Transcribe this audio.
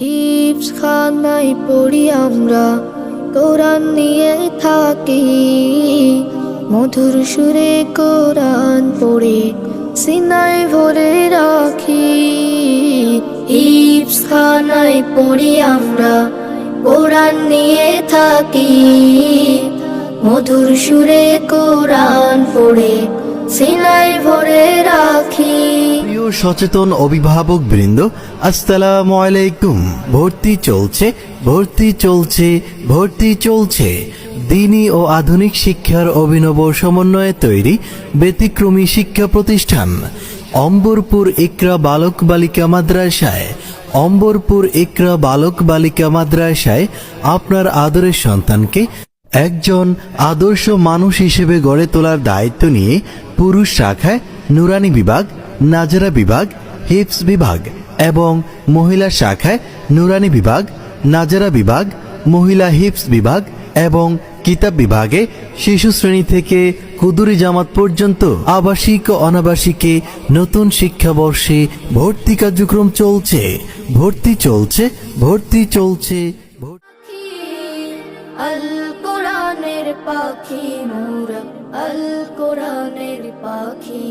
হিফজ খানায় পড়ি আমরা, কোরআন নিয়ে থাকি, মধুর সুরে কোরআন পড়ে সিনায় ভরে রাখি। হিফজ খানায় পড়ি আমরা, কোরআন নিয়ে থাকি, মধুর সুরে কোরআন পড়ে সিনায় ভরে রাখি। প্রিয় সচেতন অভিভাবক বৃন্দ, আসসালামু আলাইকুম। ভর্তি চলছে, ভর্তি চলছে, ভর্তি চলছে। দ্বীনি ও আধুনিক শিক্ষার অভিনব সমন্বয়ে তৈরি ব্যতিক্রমী শিক্ষা প্রতিষ্ঠান অম্বরপুর ইকরা বালক বালিকা মাদ্রাসায়। অম্বরপুর ইকরা বালক বালিকা মাদ্রাসায় আপনার আদরের সন্তানকে একজন আদর্শ মানুষ হিসেবে গড়ে তোলার দায়িত্ব নিয়ে পুরুষ শাখায় নুরানি বিভাগ, নাজরা বিভাগ, হিফজ বিভাগ এবং মহিলা শাখায় নুরানি বিভাগ, নাজরা বিভাগ, মহিলা হিফজ বিভাগ এবং কিতাব বিভাগে শিশু শ্রেণী থেকে কুদুরি জামাত পর্যন্ত আবাসিক ও অনাবাসিকে নতুন শিক্ষাবর্ষে ভর্তি কার্যক্রম চলছে। ভর্তি চলছে, ভর্তি চলছে। আল কোরআনের পাখি মোরা, আল কোরআনের পাখি।